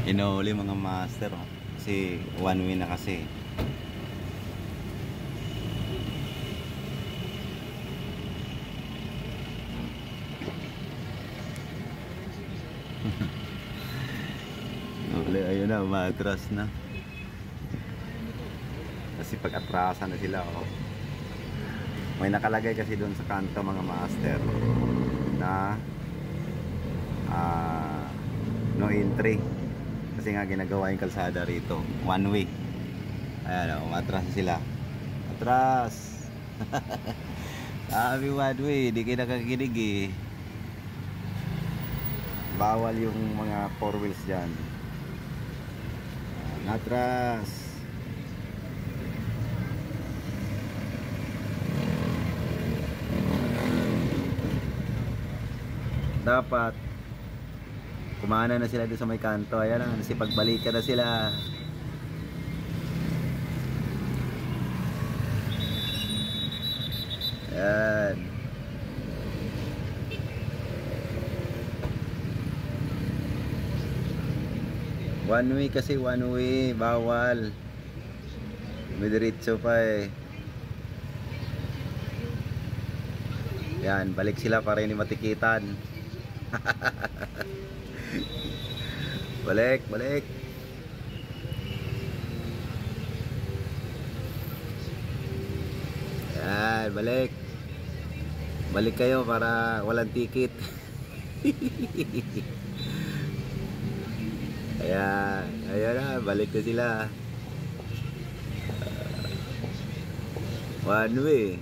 Inuli mga master, oh. Kasi one way na kasi. Ayun na, umatras na. Kasi pag-atrasan na sila, oh. May nakalagay kasi doon sa kanto mga master na no entry. Kasi nga ginagawa yung kalsada rito, one way. Ayan, oh, umatras na sila. Atras. Sabi one way, di kayo nakakinig eh. Bawal yung mga four wheels dyan. Atras. Dapat kumana na sila doon sa may kanto. Ayan na, kasi pagbalikan na sila. Ayan. One way kasi, one way. Bawal. May diretso pa eh. Yan, balik sila para hindi matikitan. Balik, balik. Yan, balik. Balik kayo para walang tikit. Ayan, ayan na, balik na sila. One way.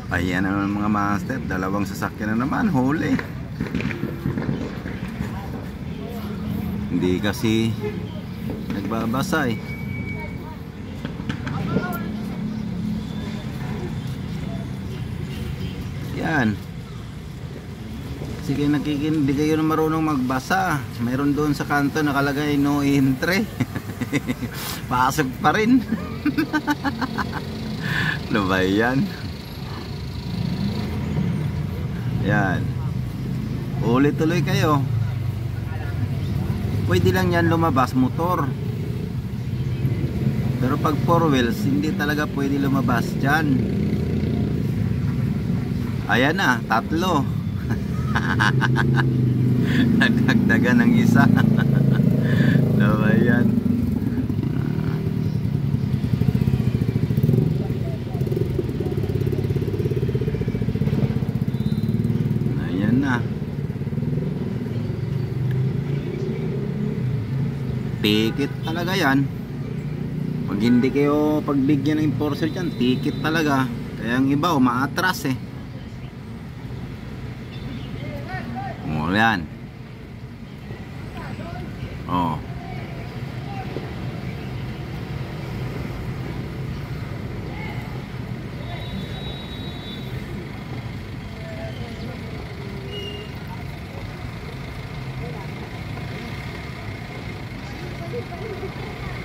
Ayan na naman mga master, dalawang sasakyan na naman, huli. Hindi kasi nagbabasa eh. Yan. Sige, hindi kayo na marunong magbasa. Mayroon doon sa kanto nakalagay no entry. Pasok pa rin. Ano ba yan? Yan. Ulit tuloy kayo. Pwede lang yan lumabas motor. Pero pag four wheels, hindi talaga pwede lumabas dyan. Ayan na, tatlo. Nagdagdagan ng isa. Ano ba yan? Ticket talaga yan. Pag hindi kayo pagbigyan ng enforcer dyan, ticket talaga. Kaya ang iba umaatras eh. O yan. O.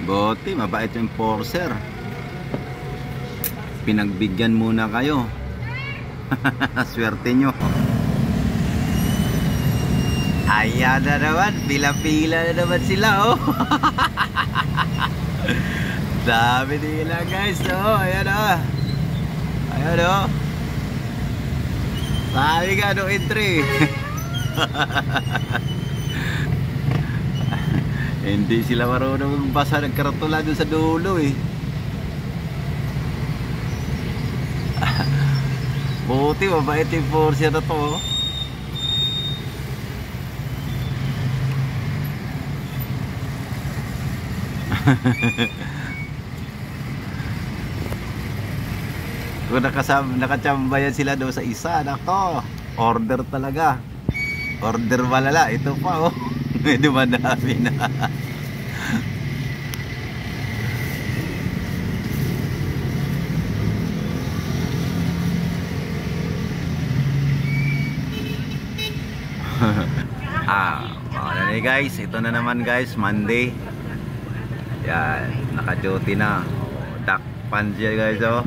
Bote, mabait yung enforcer. Pinagbigyan muna kayo. Swerte nyo. Ayan na naman, pila-pila na naman sila oh. Dami nila guys oh. Ayan oh. Ayan oh. Sabi ka no entry. Hindi sila marunong magbasa ng karatula dun sa dulo eh. Buti mabait yung force na to. Kung nakachambayan sila doon sa isa, nako, order talaga. Order malala, ito pa oh. Medyo madami na. Ano guys, ito na naman guys, Monday. Yan, naka-duty na. Dakpan siya guys, oh.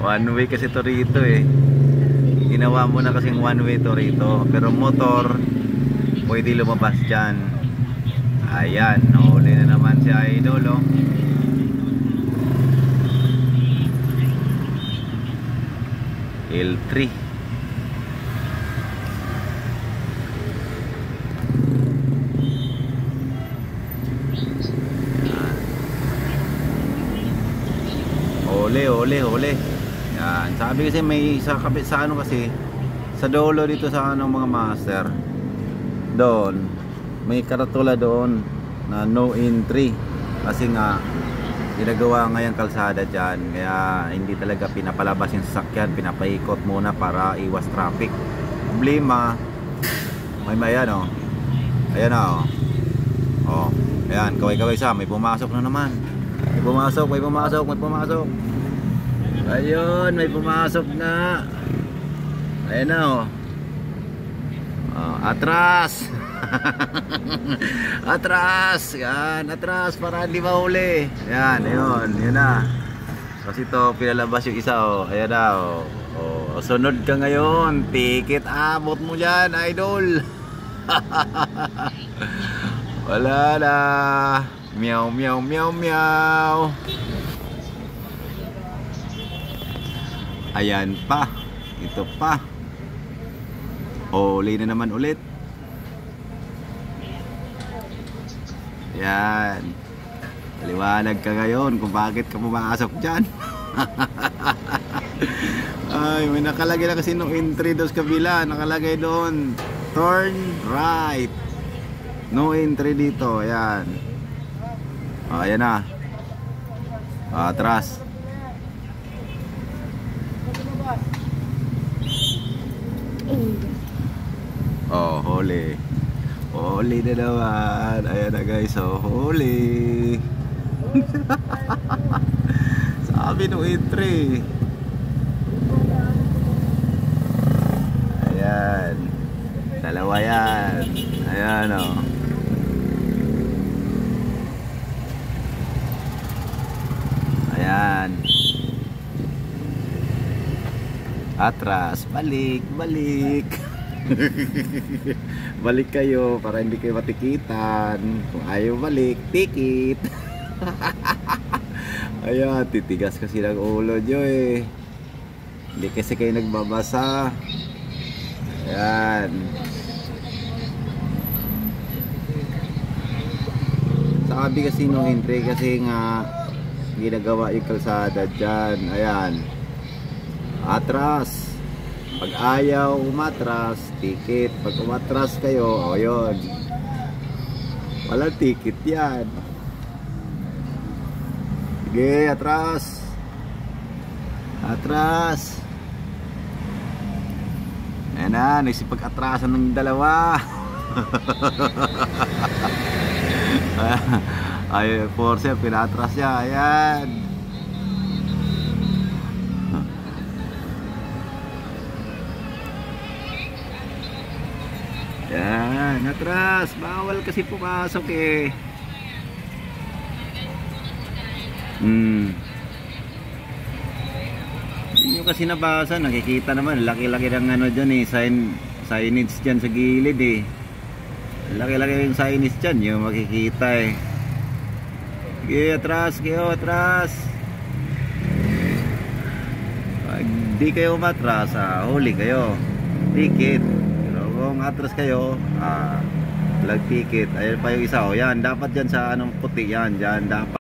One way kasi to rito eh. Ginawa mo na kasing one way to rito. Pero motor, pwede lumabas dyan. Ayan, nahuli na naman si Idol, oh. L3. Ole. Yan, sabi kasi may sa kapit sa ano kasi sa dulo dito sa ano mga master. Doon may karatula doon na no entry kasi nga ginagawa ngayong kalsada diyan, kaya hindi talaga pinapalabas yung sasakyan, pinapaikot muna para iwas traffic. Problema may ano. Ayan oh. Oh, ayan, kaway-kaway sa may pumasok na naman. May pumasok. Ayun, may pumasok na. Ayan na oh. Atras. Atras. Yan, atras para hindi mahuli. Yan, ayun, yun na. Kasi to pinalabas yung isa oh. Ayan na oh. Oh, sunod ka ngayon. Ticket abot mo dyan, Idol. Wala na. Meow. Ayan pa. Ito pa. Huli na naman ulit. Ayan. Paliwanag ka ngayon kung bakit ka pumasok dyan. Ay, may nakalagay na kasi nung entry doon sa kabila. Nakalagay doon, turn right. No entry dito. Ayan. Ayan na. Atras. Oh, huli. Huli na naman. Ayan na guys, oh, huli. Sabi nung entry. Ayan. Dalawa yan. Ayan oh. Ayan. Atras, balik. Balik kayo para hindi kayo matikitan. Kung ayaw balik, tikit. Ayan, titigas kasi ng ulo nyo eh. Hindi kasi kayo nagbabasa. Ayan. Sabi kasi nung entry kasi nga ginagawa yung kalsada dyan. Ayan. Atras. Pag ayaw umatras, ticket. Pag umatras kayo, o yun, walang ticket yan. Sige, atras. Atras. Ayan na, nagsipag-atrasan ng dalawa. Ay, force, pinatras niya. Ayan. Yan, atras. Bawal kasi pumasok eh. Hindi nyo kasi nabasa. Nakikita naman, laki-laki ng ano dyan eh, signage dyan sa gilid eh. Laki-laki yung signage dyan, yung makikita eh. Sige, atras kayo, atras. Pag di kayo matras, huli kayo, ticket. Kung atras kayo, lag ticket. Ayun pa yung isa, oh, yan, dapat dyan sa anong puti yan, dyan dapat.